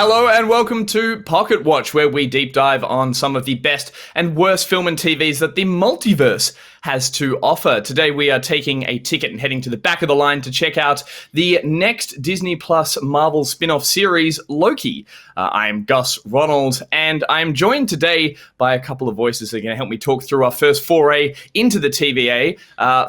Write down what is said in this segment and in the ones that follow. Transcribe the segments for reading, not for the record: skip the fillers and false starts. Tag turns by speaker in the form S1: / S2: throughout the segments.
S1: Hello and welcome to Pocket Watch, where we deep dive on some of the best and worst film and TVs that the multiverse has to offer. Today we are taking a ticket and heading to the back of the line to check out the next Disney Plus Marvel spin-off series, Loki. I'm Gus Ronald, and I'm joined today by a couple of voices that are going to help me talk through our first foray into the TVA.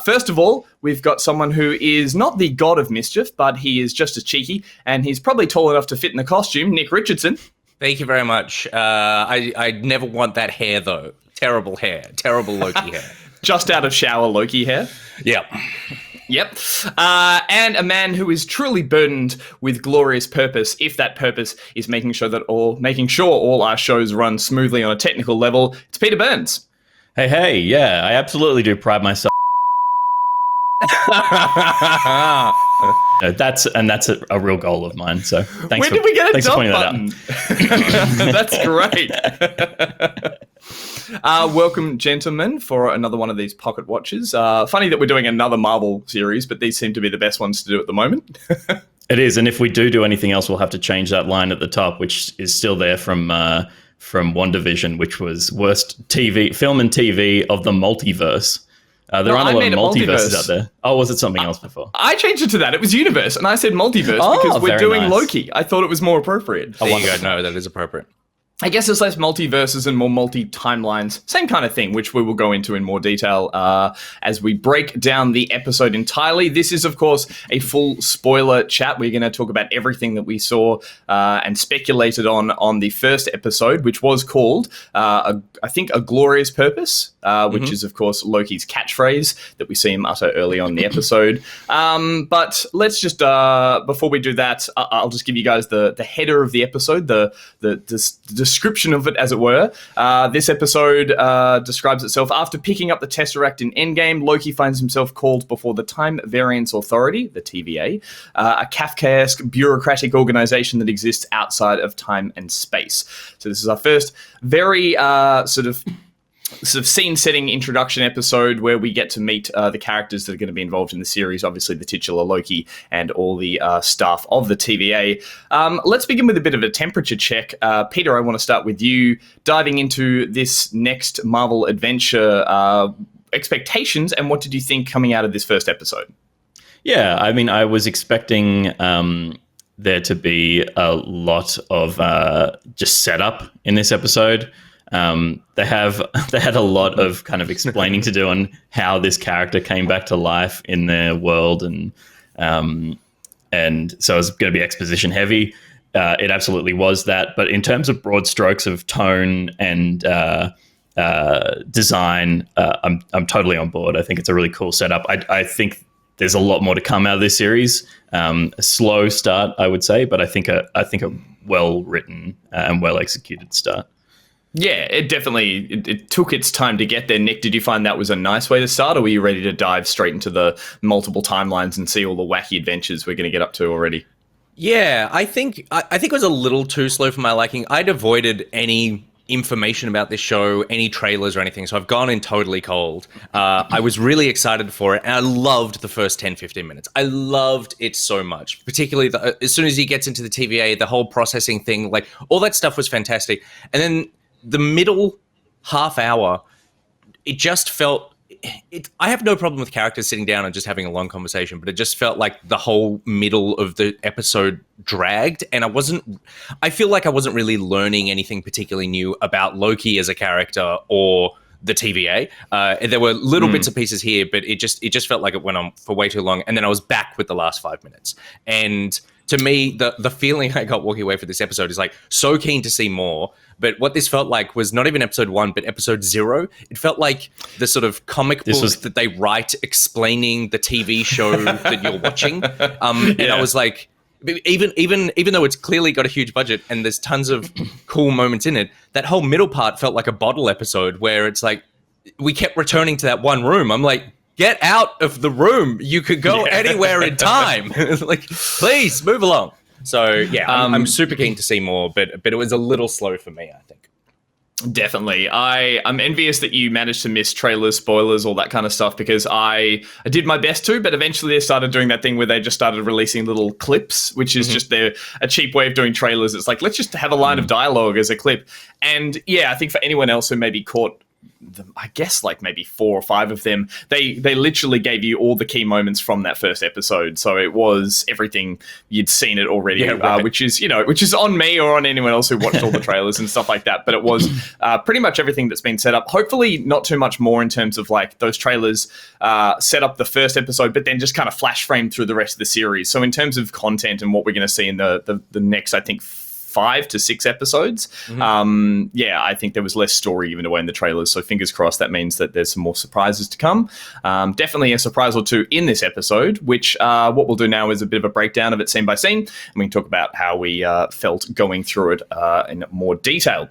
S1: First of all, we've got someone who is not the god of mischief, but he is just as cheeky, and he's probably tall enough to fit in the costume, Nick Richardson.
S2: Thank you very much. I never want that hair, though. Terrible hair. Terrible Loki hair.
S1: Just out of shower Loki hair.
S2: Yep.
S1: And a man who is truly burdened with glorious purpose, if that purpose is making sure all our shows run smoothly on a technical level. It's Peter Burns.
S3: Hey, yeah, I absolutely do pride myself. That's a real goal of mine. So thanks.
S1: When did we get a
S3: dump
S1: button? That's great. Welcome, gentlemen, for another one of these Pocket Watches. Funny that we're doing another Marvel series, but these seem to be the best ones to do at the moment.
S3: It is, and if we do anything else, we'll have to change that line at the top, which is still there from WandaVision, which was worst film and TV of the multiverse. There aren't a lot of multiverses out there. Oh, was it something else before?
S1: I changed it to that. It was universe, and I said multiverse because we're doing Loki. I thought it was more appropriate.
S2: There you go. No, that is appropriate.
S1: I guess there's less multiverses and more multi-timelines. Same kind of thing, which we will go into in more detail as we break down the episode entirely. This is, of course, a full spoiler chat. We're going to talk about everything that we saw and speculated on the first episode, which was called, I think, A Glorious Purpose, which is, of course, Loki's catchphrase that we see him utter early on in the episode. But let's just, before we do that, I'll just give you guys the header of the episode, the description of it, as it were. This episode describes itself. After picking up the Tesseract in Endgame, Loki finds himself called before the Time Variance Authority, the TVA, a Kafkaesque bureaucratic organization that exists outside of time and space. So this is our first very sort of scene-setting introduction episode where we get to meet the characters that are going to be involved in the series, obviously the titular Loki and all the staff of the TVA. Let's begin with a bit of a temperature check. Peter, I want to start with you diving into this next Marvel adventure expectations, and what did you think coming out of this first episode? Yeah,
S3: I mean, I was expecting there to be a lot of just setup in this episode. They had a lot of kind of explaining to do on how this character came back to life in their world, and so it was going to be exposition heavy. It absolutely was that, but in terms of broad strokes of tone and design, I'm totally on board. I think it's a really cool setup. I think there's a lot more to come out of this series. A slow start, I would say, but I think a well written and well executed start.
S1: Yeah, it definitely it took its time to get there. Nick, did you find that was a nice way to start, or were you ready to dive straight into the multiple timelines and see all the wacky adventures we're going to get up to already?
S2: Yeah, I think it was a little too slow for my liking. I'd avoided any information about this show, any trailers or anything, so I've gone in totally cold. I was really excited for it, and I loved the first 10-15 minutes. I loved it so much, particularly as soon as he gets into the TVA, the whole processing thing, like all that stuff was fantastic. And then the middle half hour, it just felt... I have no problem with characters sitting down and just having a long conversation, but it just felt like the whole middle of the episode dragged, and I feel like I wasn't really learning anything particularly new about Loki as a character or the TVA. There were little bits and pieces here, but it just felt like it went on for way too long, and then I was back with the last 5 minutes. And to me, the feeling I got walking away from this episode is like so keen to see more. But what this felt like was not even episode 1, but episode 0. It felt like the sort of comic book that they write explaining the TV show that you're watching. And I was like, even though it's clearly got a huge budget and there's tons of cool moments in it, that whole middle part felt like a bottle episode where it's like we kept returning to that one room. I'm like, get out of the room. You could go anywhere in time. Like, please move along. So yeah, I'm super keen to see more, but it was a little slow for me, I think.
S1: Definitely. I'm envious that you managed to miss trailers, spoilers, all that kind of stuff, because I did my best to, but eventually they started doing that thing where they just started releasing little clips, which is just a cheap way of doing trailers. It's like, let's just have a line of dialogue as a clip. And yeah, I think for anyone else who maybe caught I guess like maybe 4 or 5 of them, they literally gave you all the key moments from that first episode. So it was everything, you'd seen it already, which is on me or on anyone else who watched all the trailers and stuff like that. But it was pretty much everything that's been set up. Hopefully not too much more in terms of like those trailers set up the first episode, but then just kind of flash frame through the rest of the series. So in terms of content and what we're going to see in the next, I think, 5 to 6 episodes. I think there was less story given away in the trailers. So fingers crossed that means that there's some more surprises to come. Definitely a surprise or two in this episode, which what we'll do now is a bit of a breakdown of it scene by scene. And we can talk about how we felt going through it in more detail.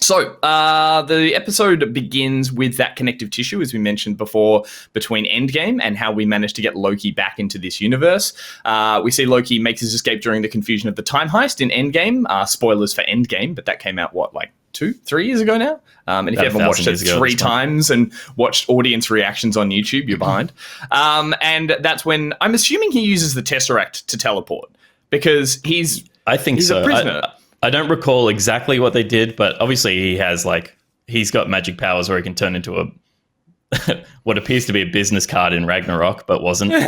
S1: So the episode begins with that connective tissue, as we mentioned before, between Endgame and how we managed to get Loki back into this universe. We see Loki makes his escape during the confusion of the time heist in Endgame. Spoilers for Endgame, but that came out, 2-3 years ago now? And if you haven't watched it 3 times and watched audience reactions on YouTube, you're behind. And that's when, I'm assuming he uses the Tesseract to teleport, because he's a prisoner.
S3: I don't recall exactly what they did, but obviously he's got magic powers where he can turn into what appears to be a business card in Ragnarok, but wasn't. He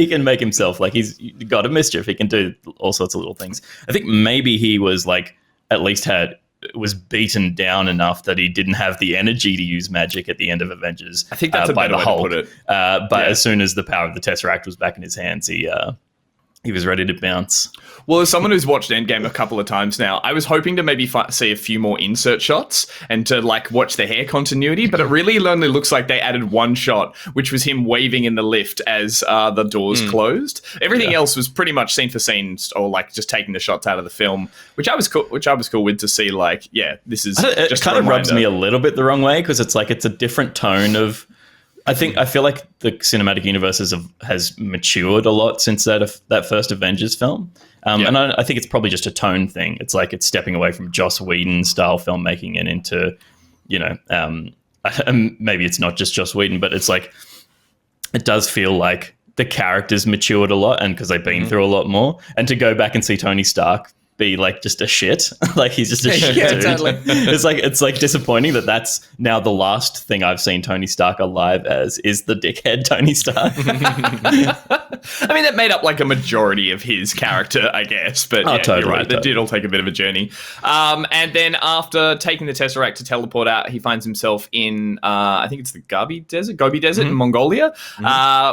S3: can make himself he's got a mischief. He can do all sorts of little things. I think maybe he was was beaten down enough that he didn't have the energy to use magic at the end of Avengers.
S1: I think that's a better way to put it.
S3: As soon as the power of the Tesseract was back in his hands, he was ready to bounce.
S1: Well, as someone who's watched Endgame a couple of times now, I was hoping to maybe see a few more insert shots and to watch the hair continuity, but it really only looks like they added one shot, which was him waving in the lift as the doors closed. Everything else was pretty much scene for scene, or just taking the shots out of the film, which I was cool with to see. This is
S3: it kind of rubs me a little bit the wrong way, because it's a different tone of. I feel like the cinematic universe has matured a lot since that first Avengers film. And I think it's probably just a tone thing. It's it's stepping away from Joss Whedon style filmmaking and into, maybe it's not just Joss Whedon, but it's it does feel like the characters matured a lot, and because they've been through a lot more. And to go back and see Tony Stark be just a shit, he's just a shit dude. Totally. It's disappointing that's now the last thing I've seen Tony Stark alive as is the dickhead Tony Stark.
S1: I mean, that made up a majority of his character, I guess, but
S3: totally,
S1: you're right.
S3: Totally.
S1: That did all take a bit of a journey. And then after taking the Tesseract to teleport out, he finds himself in I think it's the Gobi Desert in Mongolia,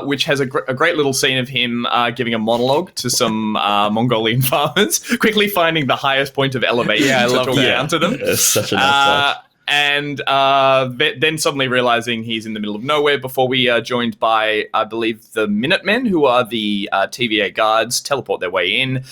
S1: which has a great little scene of him giving a monologue to some Mongolian farmers, quickly finding the highest point of elevation to talk down to them.
S3: It's such a nice
S1: and then suddenly realizing he's in the middle of nowhere before we are joined by, I believe, the Minutemen, who are the TVA guards, teleport their way in.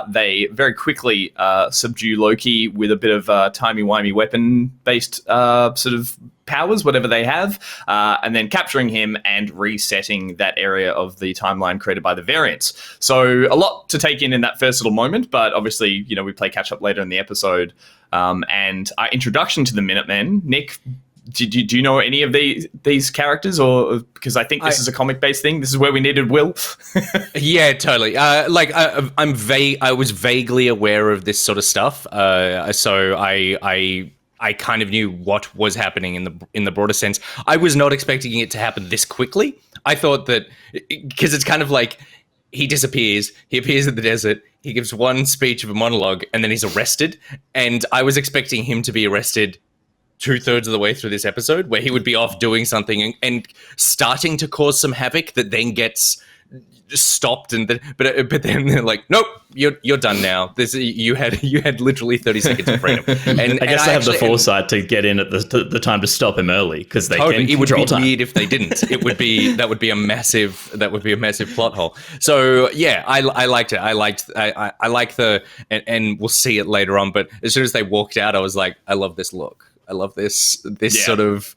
S1: They very quickly subdue Loki with a bit of timey-wimey weapon-based sort of powers, whatever they have, and then capturing him and resetting that area of the timeline created by the variants. So a lot to take in that first little moment, but obviously, we play catch up later in the episode. And our introduction to the Minutemen, Nick, do you know any of these characters, or because I think this is a comic-based thing? This is where we needed Will.
S2: Yeah, totally. I was vaguely aware of this sort of stuff, so I kind of knew what was happening in the broader sense. I was not expecting it to happen this quickly. I thought that because it's kind of he disappears, he appears in the desert, he gives one speech of a monologue, and then he's arrested. And I was expecting him to be arrested 2/3 of the way through this episode, where he would be off doing something and starting to cause some havoc that then gets stopped, but then they're like, nope, you're done now. You had literally 30 seconds of freedom. And
S3: I guess they have the foresight to get in at the time to stop him early, because they can.
S2: It would be weird if they didn't. That would be a massive plot hole. So yeah, I liked it. I like and we'll see it later on. But as soon as they walked out, I was like, I love this look. I love this sort of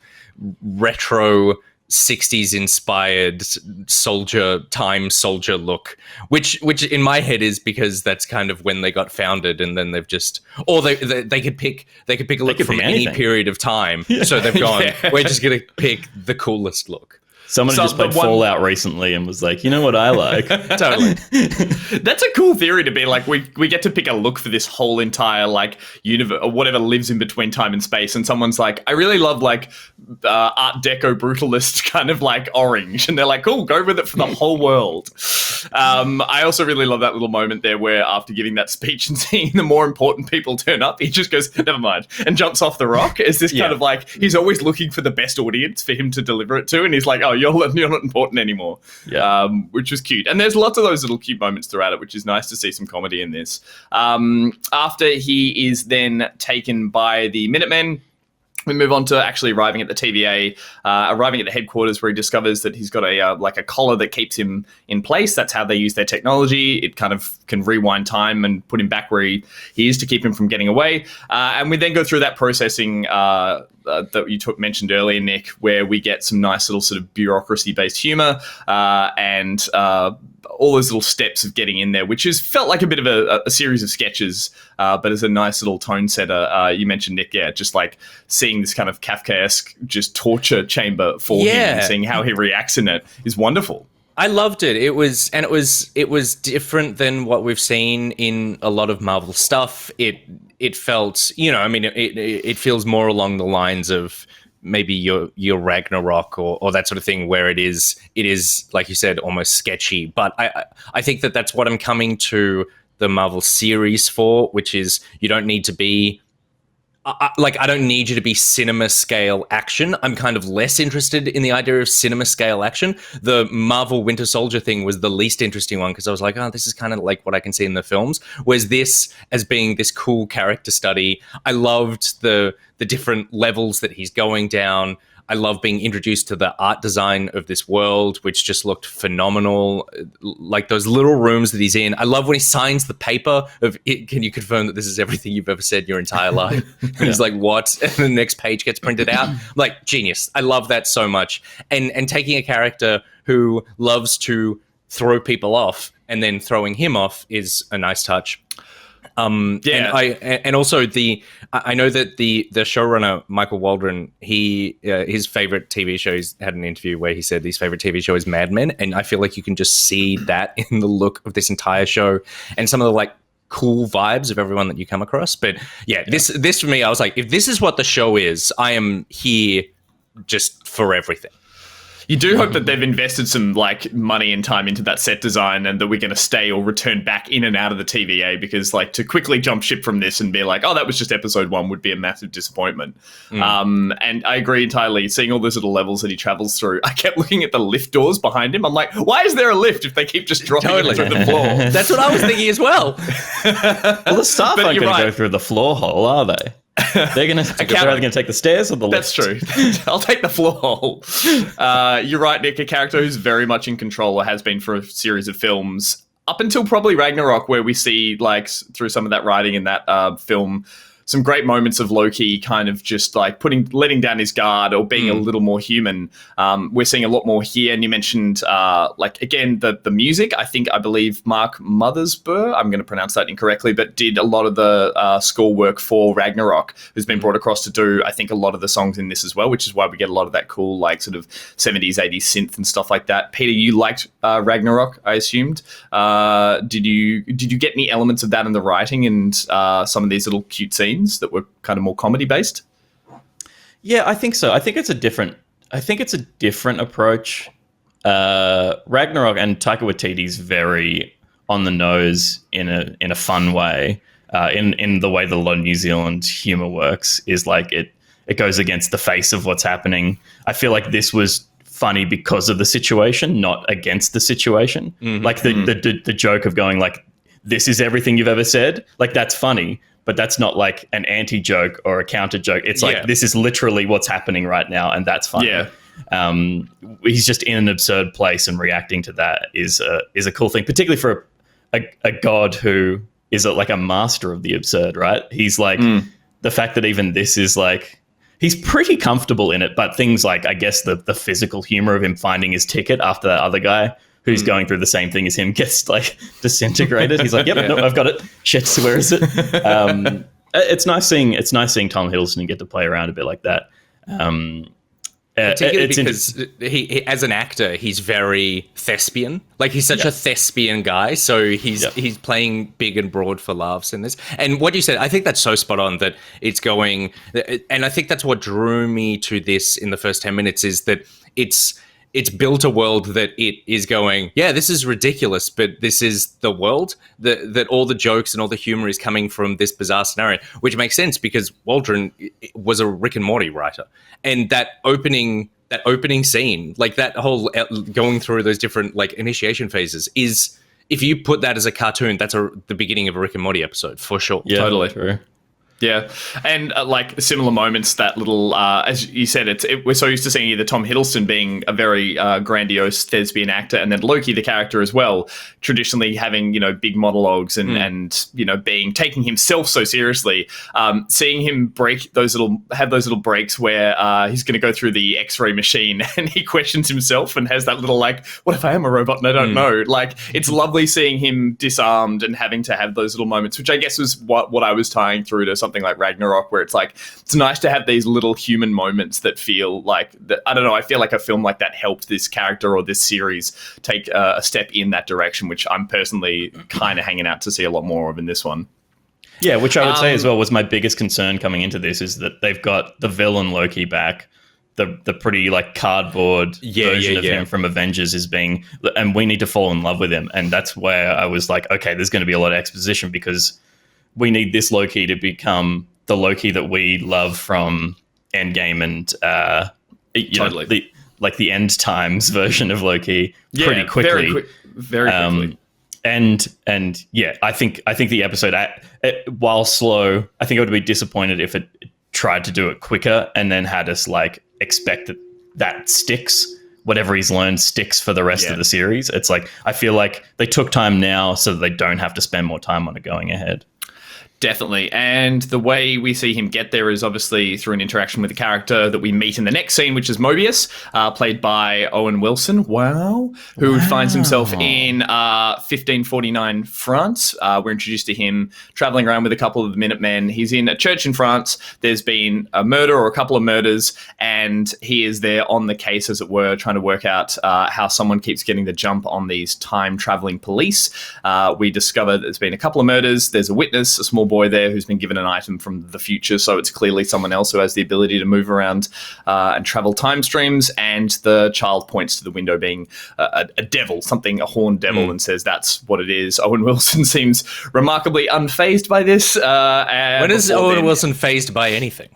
S2: retro 60s inspired soldier look, which in my head is because that's kind of when they got founded, and then they've just, or they could pick a look from any period of time. So they've gone, we're just going to pick the coolest look.
S3: Someone just played Fallout recently and was like, you know what I like?
S2: Totally.
S1: That's a cool theory to be like, we get to pick a look for this whole entire like universe or whatever lives in between time and space. And someone's like, I really love like Art Deco brutalist kind of like orange. And they're like, cool, go with it for the whole world. I also really love that little moment there where after giving that speech and seeing the more important people turn up, he just goes, never mind, and jumps off the rock. As this kind of like, he's always looking for the best audience for him to deliver it to. And he's like, oh, you're not important anymore, which was cute. And there's lots of those little cute moments throughout it, which is nice to see some comedy in this. After he is then taken by the Minutemen, we move on to actually arriving at the TVA, arriving at the headquarters where he discovers that he's got a collar that keeps him in place. That's how they use their technology. It kind of can rewind time and put him back where he is to keep him from getting away. And we then go through that processing that you mentioned earlier, Nick, where we get some nice little sort of bureaucracy-based humor and all those little steps of getting in there, which has felt like a bit of a series of sketches, but as a nice little tone setter. You mentioned, Nick, just like seeing this kind of Kafkaesque just torture chamber for him and seeing how he reacts in it is wonderful.
S2: I loved it. It was different than what we've seen in a lot of Marvel stuff. It felt, it feels more along the lines of maybe your Ragnarok or that sort of thing, where it is like you said, almost sketchy. But I think that's what I'm coming to the Marvel series for, which is you don't need to be I don't need you to be cinema scale action. I'm kind of less interested in the idea of cinema scale action. The Marvel Winter Soldier thing was the least interesting one because I was like, oh, this is kind of like what I can see in the films. Whereas this, as being this cool character study, I loved the different levels that he's going down. I love being introduced to the art design of this world, which just looked phenomenal. Like those little rooms that he's in. I love when he signs the paper of it. Can you confirm that this is everything you've ever said your entire life? And he's like, what? And the next page gets printed out. I'm like, genius. I love that so much. And taking a character who loves to throw people off and then throwing him off is a nice touch. And also I know that the showrunner Michael Waldron, his favorite TV show, he's had an interview where he said his favorite TV show is Mad Men, and I feel like you can just see that in the look of this entire show and some of the like cool vibes of everyone that you come across. But this for me, I was like, if this is what the show is, I am here just for everything.
S1: You do hope that they've invested some like money and time into that set design and that we're going to stay or return back in and out of the TVA, because like to quickly jump ship from this and be like, oh, that was just episode 1 would be a massive disappointment. And I agree entirely. Seeing all those little levels that he travels through, I kept looking at the lift doors behiing him. I'm like, why is there a lift if they keep just dropping it through the floor?
S2: That's what I was thinking as well.
S3: Well, the staff aren't going to go through the floor hole, are they? They're going to take the stairs or the lift?
S1: That's true. I'll take the floor hole. You're right, Nick. A character who's very much in control or has been for a series of films up until probably Ragnarok, where we see like through some of that writing in that film, some great moments of Loki kind of just like letting down his guard or being a little more human. We're seeing a lot more here. And you mentioned, like, again, the music. I believe Mark Mothersbaugh, I'm going to pronounce that incorrectly, but did a lot of the score work for Ragnarok, who's been brought across to do, I think, a lot of the songs in this as well, which is why we get a lot of that cool, like, sort of 70s, 80s synth and stuff like that. Peter, you liked Ragnarok, I assumed. Did you get any elements of that in the writing and some of these little cute scenes that were kind of more comedy based?
S3: Yeah, I think so. I think it's a different approach. Ragnarok and Taika Waititi's very on the nose in a fun way. In the way the lot of New Zealand humor works is like it goes against the face of what's happening. I feel like this was funny because of the situation, not against the situation. Like the joke of going like, this is everything you've ever said. Like that's funny. But that's not like an anti-joke or a counter-joke. It's like, this is literally what's happening right now, and that's funny. Yeah. He's just in an absurd place, and reacting to that is a cool thing, particularly for a god who is like a master of the absurd, right? He's like, the fact that even this is like he's pretty comfortable in it, but things like, I guess, the physical humor of him finding his ticket after that other guy who's going through the same thing as him gets like disintegrated. He's like, yep, no, I've got it. Shit, where is it? It's nice seeing Tom Hiddleston get to play around a bit like that.
S2: Particularly because he, as an actor, he's very thespian. Like, he's such a thespian guy, so he's playing big and broad for laughs in this. And what you said, I think that's so spot on, that it's going... And I think that's what drew me to this in the first 10 minutes, is that it's built a world that it is going, yeah, this is ridiculous, but this is the world, that all the jokes and all the humor is coming from this bizarre scenario, which makes sense because Waldron was a Rick and Morty writer. And that opening scene, like that whole going through those different like initiation phases, is, if you put that as a cartoon, that's the beginning of a Rick and Morty episode for sure.
S3: Yeah,
S1: totally.
S3: True.
S1: Yeah, and like similar moments, that little, as you said, we're so used to seeing either Tom Hiddleston being a very grandiose thespian actor, and then Loki, the character as well, traditionally having, big monologues and taking himself so seriously. Seeing him have those little breaks where he's going to go through the X-ray machine and he questions himself and has that little like, what if I am a robot and I don't know? Like, it's lovely seeing him disarmed and having to have those little moments, which I guess was what I was tying through to something like Ragnarok, where it's like, it's nice to have these little human moments that feel like that. I don't know, I feel like a film like that helped this character or this series take a step in that direction, which I'm personally kind of hanging out to see a lot more of in this one.
S3: Yeah, which I would say as well was my biggest concern coming into this, is that they've got the villain Loki back. The pretty like cardboard version of him from Avengers is being, and we need to fall in love with him. And that's where I was like, okay, there's going to be a lot of exposition, because we need this Loki to become the Loki that we love from Endgame and
S1: Totally.
S3: the end times version of Loki pretty quickly.
S1: Very quickly.
S3: And yeah, I think the episode, while slow, I think I would be disappointed if it tried to do it quicker and then had us like expect that sticks. Whatever he's learned sticks for the rest of the series. It's like, I feel like they took time now so that they don't have to spend more time on it going ahead.
S1: Definitely. And the way we see him get there is obviously through an interaction with a character that we meet in the next scene, which is Mobius, played by Owen Wilson. Who finds himself in 1549 France. We're introduced to him traveling around with a couple of the Minutemen. He's in a church in France. There's been a murder or a couple of murders, and he is there on the case, as it were, trying to work out how someone keeps getting the jump on these time-traveling police. We discover there's been a couple of murders. There's a witness, a small boy there who's been given an item from the future, so it's clearly someone else who has the ability to move around and travel time streams, and the child points to the window being a devil, a horned devil, and says that's what it is. Owen Wilson seems remarkably unfazed by this.
S2: When is Owen Wilson fazed by anything?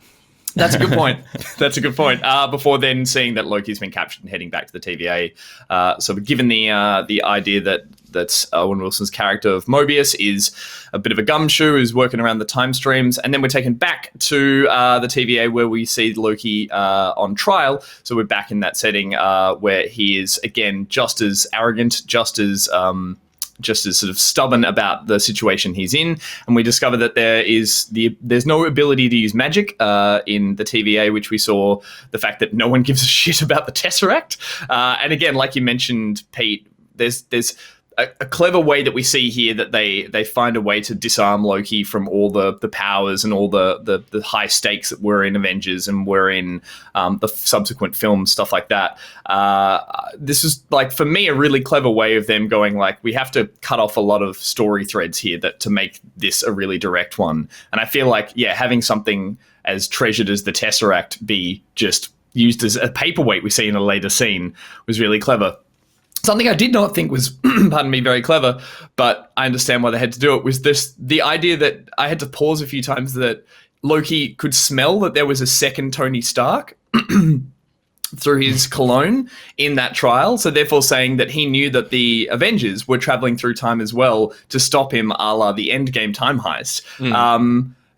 S1: That's a good point. Before then seeing that Loki's been captured and heading back to the TVA. So we're given the idea that Owen Wilson's character of Mobius is a bit of a gumshoe who's working around the time streams. And then we're taken back to the TVA where we see Loki on trial. So we're back in that setting where he is, again, just as arrogant, just as sort of stubborn about the situation he's in, and we discover that there's no ability to use magic in the TVA, which we saw the fact that no one gives a shit about the Tesseract. And again, like you mentioned, Pete, there's a clever way that we see here that they find a way to disarm Loki from all the powers and all the high stakes that were in Avengers and were in the subsequent films, stuff like that. This is, like, for me, a really clever way of them going, like, we have to cut off a lot of story threads here to make this a really direct one. And I feel like, having something as treasured as the Tesseract be just used as a paperweight we see in a later scene was really clever. Something I did not think was, pardon me, very clever, but I understand why they had to do it, was the idea that I had to pause a few times that Loki could smell that there was a second Tony Stark through his cologne in that trial. So therefore saying that he knew that the Avengers were traveling through time as well to stop him, a la the Endgame time heist.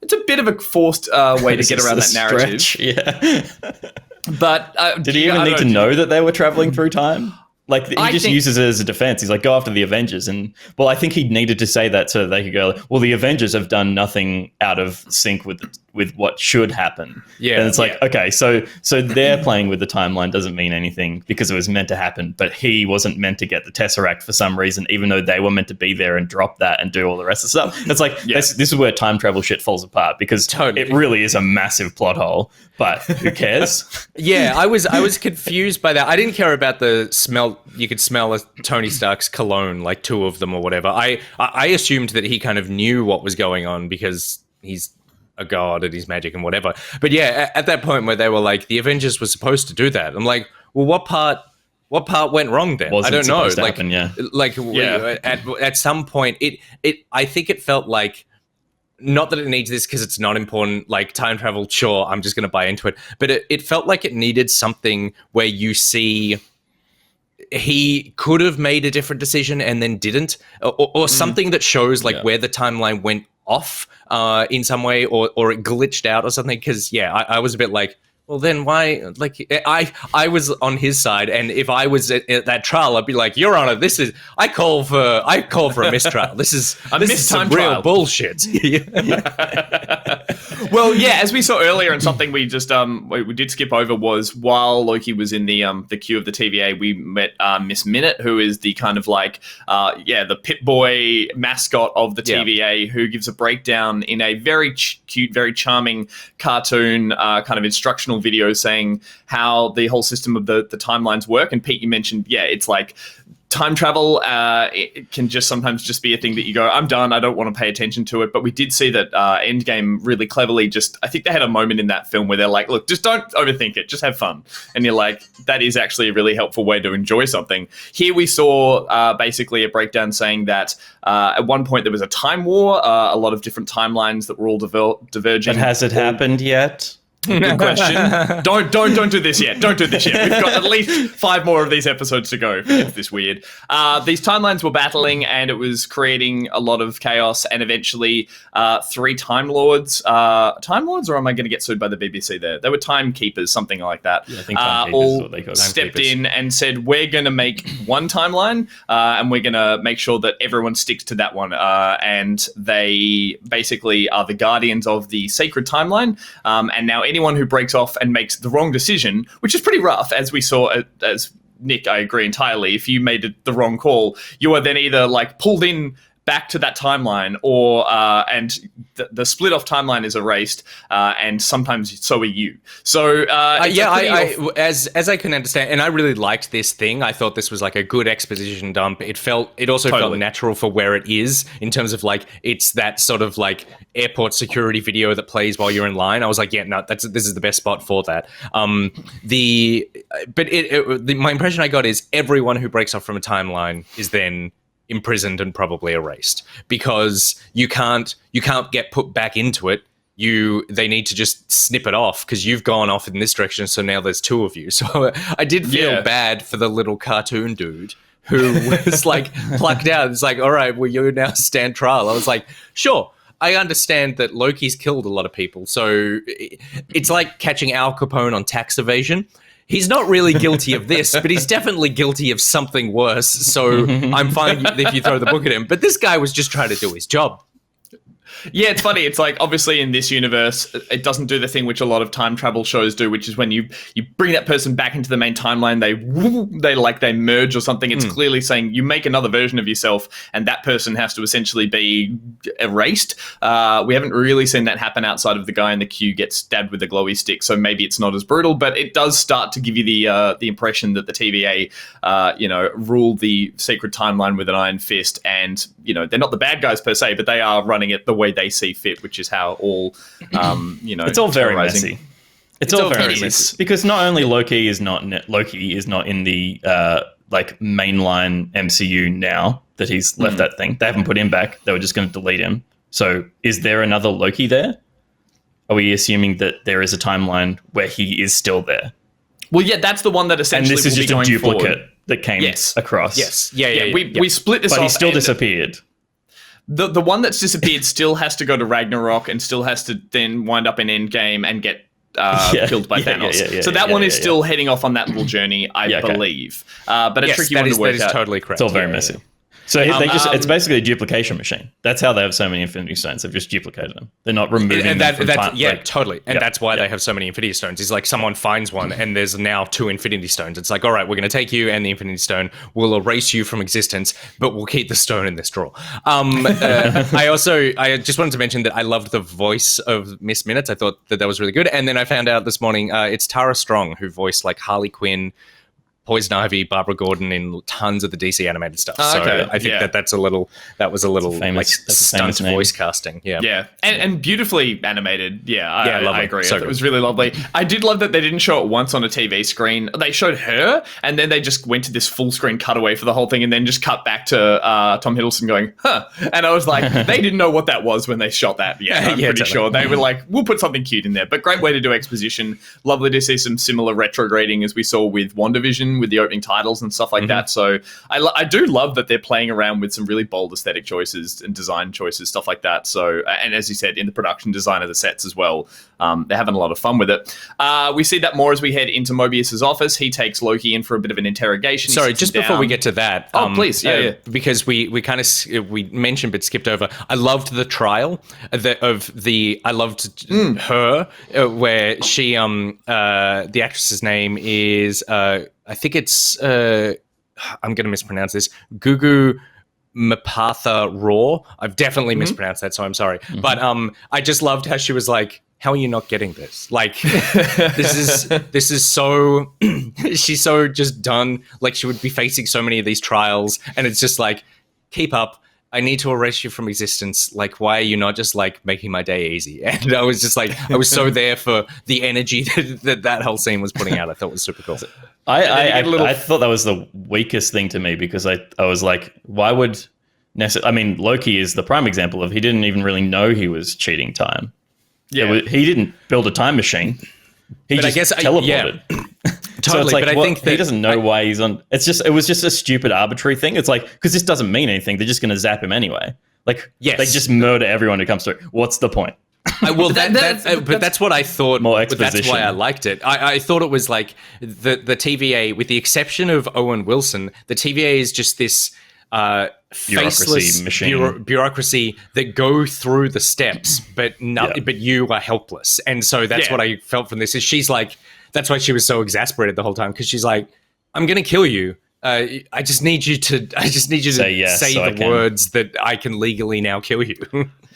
S1: It's a bit of a forced way to get around that narrative.
S3: Stretch, yeah.
S1: But
S3: did he even need to know that they were traveling through time? Like, he just uses it as a defense. He's like, go after the Avengers. And, well, I think he needed to say that so they could go, well, the Avengers have done nothing out of sync with what should happen.
S2: Yeah,
S3: And it's like, okay, so they're playing with the timeline doesn't mean anything because it was meant to happen, but he wasn't meant to get the Tesseract for some reason, even though they were meant to be there and drop that and do all the rest of the stuff. It's like, this is where time travel shit falls apart, because it really is a massive plot hole, but who cares?
S2: Yeah, I was confused by that. I didn't care about the smell. You could smell Tony Stark's cologne, like 2 of them or whatever. I assumed that he kind of knew what was going on because he's a god and he's magic and whatever. But yeah, at that point where they were like, the Avengers were supposed to do that, I'm like, well, what part went wrong then? I don't know. At some point, I think it felt like, not that it needs this because it's not important, like time travel, sure, I'm just going to buy into it. But it felt like it needed something where you see he could have made a different decision and then didn't, or something that shows like where the timeline went off in some way, or it glitched out or something. Because I was a bit like, well, then why? Like, I was on his side, and if I was at that trial, I'd be like, Your Honor, I call for a mistrial. This is some real bullshit.
S1: Well, as we saw earlier, and something we just we did skip over was, while Loki was in the queue of the TVA, we met Miss Minute, who is the kind of like the Pip-Boy mascot of the TVA, who gives a breakdown in a very cute, very charming cartoon kind of instructional video saying how the whole system of the timelines work. And Pete, you mentioned, it's like time travel, it can just sometimes just be a thing that you go, I'm done, I don't want to pay attention to it. But we did see that Endgame really cleverly I think they had a moment in that film where they're like, look, just don't overthink it, just have fun. And you're like, that is actually a really helpful way to enjoy something. Here we saw basically a breakdown saying that at one point there was a time war, a lot of different timelines that were all diverging.
S3: But has it happened yet?
S1: Good question. Don't do this yet. Don't do this yet. We've got at least 5 more of these episodes to go. It's this weird. These timelines were battling, and it was creating a lot of chaos. And eventually, 3 Time Lords. Time Lords, or am I going to get sued by the BBC there? They were timekeepers, something like that.
S3: Yeah, I think timekeepers
S1: all
S3: is what they call
S1: stepped in and said, we're going to make one timeline, and we're going to make sure that everyone sticks to that one. And they basically are the guardians of the sacred timeline. And now anyone who breaks off and makes the wrong decision, which is pretty rough, as we saw, as Nick, I agree entirely. If you made the wrong call, you are then either like pulled in back to that timeline, or and the split off timeline is erased, and sometimes so are you. So
S2: as I can understand, and I really liked this thing. I thought this was like a good exposition dump. It also felt natural for where it is, in terms of like, it's that sort of like airport security video that plays while you're in line. I was like, this is the best spot for that. My impression I got is everyone who breaks off from a timeline is then imprisoned and probably erased, because you can't get put back into it. They need to just snip it off because you've gone off in this direction, so now there's 2 of you. So I did feel bad for the little cartoon dude who was like plucked out. It's like, all right, well, you now stand trial. I was like, sure, I understand that Loki's killed a lot of people, so it's like catching Al Capone on tax evasion. He's not really guilty of this, but he's definitely guilty of something worse. So I'm fine if you throw the book at him. But this guy was just trying to do his job.
S1: Yeah, it's funny. It's like, obviously in this universe, it doesn't do the thing which a lot of time travel shows do, which is when you bring that person back into the main timeline, they merge or something. It's clearly saying you make another version of yourself, and that person has to essentially be erased. We haven't really seen that happen outside of the guy in the queue gets stabbed with a glowy stick, so maybe it's not as brutal, but it does start to give you the impression that the TVA, rule the sacred timeline with an iron fist, and they're not the bad guys per se, but they are running it the way they see fit, which is how all,
S3: it's all very messy. It's all very messy because not only Loki is not in the mainline MCU now that he's left that thing. They haven't put him back. They were just going to delete him. So is there another Loki there? Are we assuming that there is a timeline where he is still there?
S1: Well, yeah, that's the one that essentially
S3: and this is just a duplicate that came across.
S1: Yes. Yeah. We split this off.
S3: But he still disappeared.
S1: The one that's disappeared still has to go to Ragnarok and still has to then wind up in Endgame and get killed by Thanos. So that one is still heading off on that little journey, I believe. But a tricky one to work out.
S2: That is totally correct.
S3: It's all very messy. So it's basically a duplication machine. That's how they have so many Infinity Stones. They've just duplicated them. They're not removing them from time.
S2: Yeah, totally. And that's why they have so many Infinity Stones. Is like someone finds one and there's now 2 Infinity Stones. It's like, all right, we're going to take you and the Infinity Stone. We'll erase you from existence, but we'll keep the stone in this drawer. I just wanted to mention that I loved the voice of Miss Minutes. I thought that was really good. And then I found out this morning it's Tara Strong who voiced like Harley Quinn, Poison Ivy, Barbara Gordon in tons of the DC animated stuff. So I think that was a little
S3: famous,
S2: like stunt voice casting. Yeah.
S1: And beautifully animated. I agree.
S2: So
S1: it was really lovely. I did love that they didn't show it once on a TV screen. They showed her, and then they just went to this full screen cutaway for the whole thing, and then just cut back to Tom Hiddleston going, huh. And I was like, they didn't know what that was when they shot that. I'm pretty sure. They were like, we'll put something cute in there. But great way to do exposition. Lovely to see some similar retrograding as we saw with WandaVision, with the opening titles and stuff like that. So I do love that they're playing around with some really bold aesthetic choices and design choices, stuff like that. So, and as you said, in the production design of the sets as well, they're having a lot of fun with it. We see that more as we head into Mobius's office. He takes Loki in for a bit of an interrogation.
S2: Sorry, just before we get to that.
S1: Please. Yeah.
S2: Because we kind of we mentioned but skipped over. I loved the trial I loved her where she the actress's name is I think it's I'm going to mispronounce this. Gugu Mapatha Raw. I've definitely mispronounced that, so I'm sorry. But I just loved how she was like, how are you not getting this? Like, this is so, she's so just done. Like, she would be facing so many of these trials, and it's just like, keep up. I need to erase you from existence. Like, why are you not just like making my day easy? And I was just like, I was so there for the energy that whole scene was putting out. I thought it was super cool.
S3: I thought that was the weakest thing to me because I was like, why would Loki is the prime example of he didn't even really know he was cheating time. Yeah, he didn't build a time machine. He just teleported.
S2: Totally,
S3: so it's like,
S2: but I think that
S3: he doesn't know why he's on. It was just a stupid arbitrary thing. It's like, because this doesn't mean anything. They're just going to zap him anyway. Like, they just murder everyone who comes through. What's the point?
S2: But that's what I thought.
S3: More exposition.
S2: That's why I liked it. I thought it was like the TVA, with the exception of Owen Wilson, the TVA is just this faceless bureaucracy that go through the steps, but you are helpless. And so that's what I felt from this. Is she's like, that's why she was so exasperated the whole time, because she's like, I'm going to kill you. I just need you to say the words that I can legally now kill you.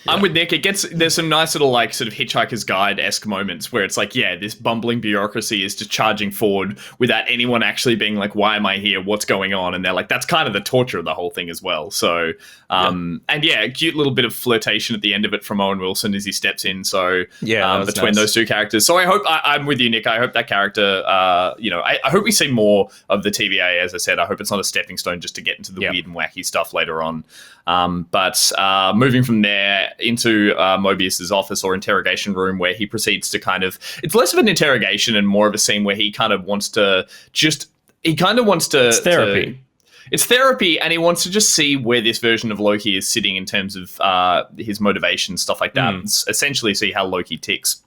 S2: I'm
S1: with Nick. There's some nice little like sort of Hitchhiker's Guide-esque moments where it's like, this bumbling bureaucracy is just charging forward without anyone actually being like, why am I here? What's going on? And they're like, that's kind of the torture of the whole thing as well. So, a cute little bit of flirtation at the end of it from Owen Wilson as he steps in. So between those two characters. So I hope I'm with you, Nick. I hope that character, I hope we see more of the TVA. As I said, I hope it's not a stepping stone just to get into the weird and wacky stuff later on. But moving from there into Mobius's office or interrogation room, where he proceeds to it's less of an interrogation and more of a scene where he kind of wants to it's
S3: therapy.
S1: It's therapy, and he wants to just see where this version of Loki is sitting in terms of his motivation, stuff like that. Essentially see how Loki ticks.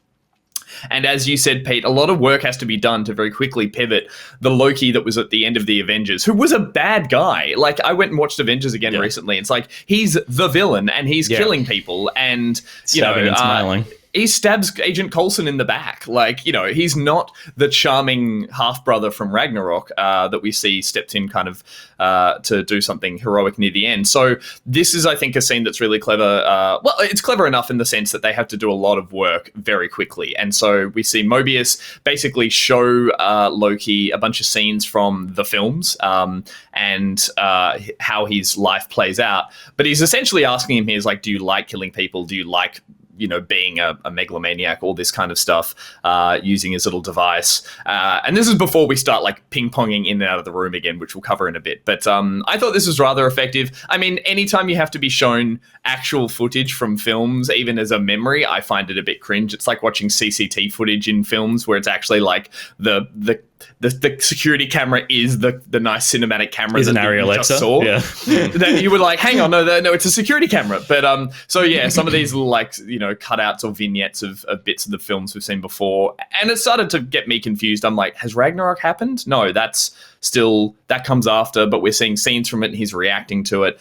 S1: And as you said, Pete, a lot of work has to be done to very quickly pivot the Loki that was at the end of the Avengers, who was a bad guy. Like, I went and watched Avengers again recently. It's like, he's the villain, and he's killing people, and
S3: stabbing and smiling.
S1: He stabs Agent Coulson in the back. Like, he's not the charming half-brother from Ragnarok that we see stepped in to do something heroic near the end. So this is, I think, a scene that's really clever. It's clever enough in the sense that they have to do a lot of work very quickly. And so we see Mobius basically show Loki a bunch of scenes from the films and how his life plays out. But he's essentially asking him, he's like, do you like killing people? Do you like being a megalomaniac, all this kind of stuff, using his little device. And this is before we start like ping-ponging in and out of the room again, which we'll cover in a bit. But I thought this was rather effective. I mean, anytime you have to be shown actual footage from films, even as a memory, I find it a bit cringe. It's like watching CCT footage in films where it's actually like the the security camera is the nice cinematic camera
S3: Is an
S1: that
S3: Arri
S1: you
S3: Alexa.
S1: just saw.
S3: Yeah.
S1: That you were like, hang on, no, it's a security camera. But so yeah, some of these like cutouts or vignettes of bits of the films we've seen before, and it started to get me confused. I'm like, has Ragnarok happened? No, that comes after, but we're seeing scenes from it and he's reacting to it.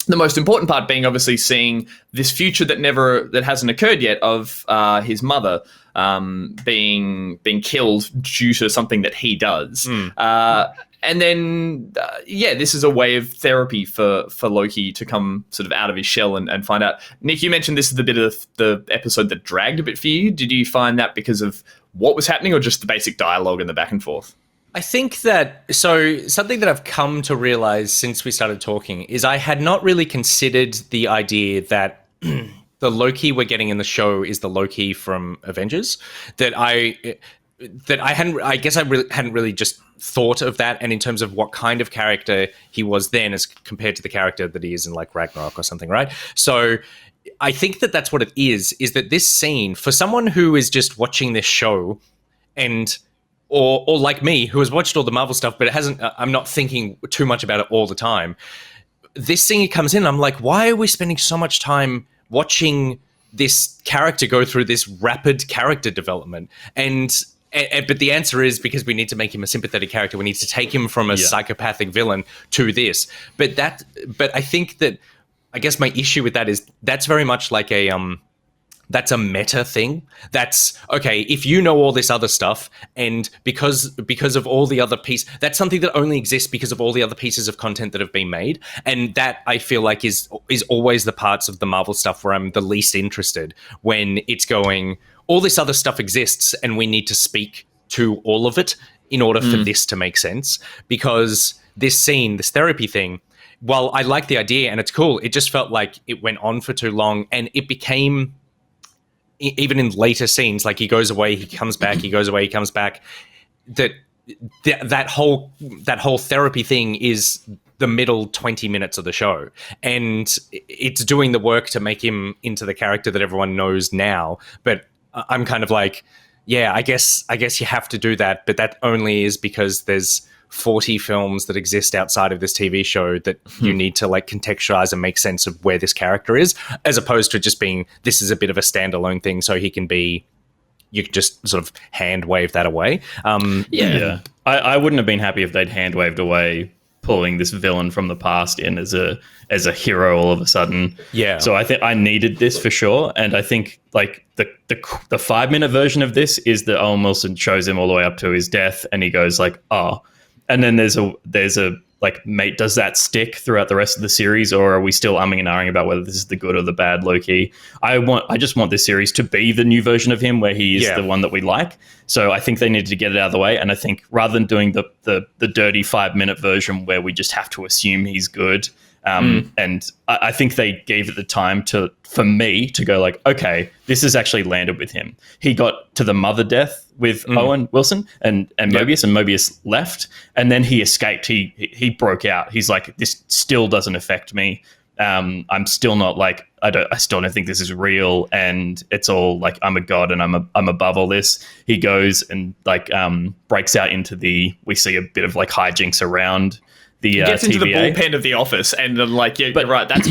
S1: The most important part being obviously seeing this future that hasn't occurred yet of his mother being killed due to something that he does. And then, this is a way of therapy for Loki to come sort of out of his shell and find out. Nick, you mentioned this is the bit of the episode that dragged a bit for you. Did you find that because of what was happening or just the basic dialogue and the back and forth?
S2: I think that, something that I've come to realize since we started talking is I had not really considered the idea that the Loki we're getting in the show is the Loki from Avengers. I hadn't really just thought of that, and in terms of what kind of character he was then as compared to the character that he is in like Ragnarok or something, right? So I think that that's what it is that this scene, for someone who is just watching this show and or like me, who has watched all the Marvel stuff, but it hasn't. I'm not thinking too much about it all the time. This scene comes in, I'm like, why are we spending so much time watching this character go through this rapid character development? But the answer is because we need to make him a sympathetic character. We need to take him from a psychopathic villain to this. But I think that, I guess my issue with that is that's very much like that's a meta thing. That's okay. If you know all this other stuff, and because of all the other pieces, that's something that only exists because of all the other pieces of content that have been made. And that I feel like is always the parts of the Marvel stuff where I'm the least interested, when it's going, all this other stuff exists and we need to speak to all of it in order for this to make sense. Because this scene, this therapy thing, while I like the idea and it's cool, it just felt like it went on for too long, and it became, even in later scenes, like he goes away, he comes back, he goes away, he comes back, that whole therapy thing is the middle 20 minutes of the show, and it's doing the work to make him into the character that everyone knows now. But I'm kind of like, yeah, I guess you have to do that, but that only is because there's 40 films that exist outside of this TV show that you need to like contextualize and make sense of where this character is, as opposed to just being, this is a bit of a standalone thing, so you can just sort of hand wave that away.
S3: I wouldn't have been happy if they'd hand waved away pulling this villain from the past in as a hero all of a sudden. Yeah. So I think I needed this for sure, and I think like the 5-minute version of this is that Owen Wilson shows him all the way up to his death, and he goes like, oh. And then there's a like, mate, does that stick throughout the rest of the series, or are we still umming and ahhing about whether this is the good or the bad Loki? I just want this series to be the new version of him where he is the one that we like. So I think they needed to get it out of the way. And I think rather than doing the dirty 5-minute version where we just have to assume he's good, and I think they gave it the time for me to go like, okay, this has actually landed with him. He got to the mother death with Owen Wilson and Mobius, and Mobius left, and then he escaped. He broke out. He's like, this still doesn't affect me. I'm still not like, I still don't think this is real, and it's all like, I'm a god and I'm above all this. He goes and like breaks out into we see a bit of like hijinks around the
S1: he gets
S3: TVA.
S1: into the bullpen of the office, and then like, you're right, that's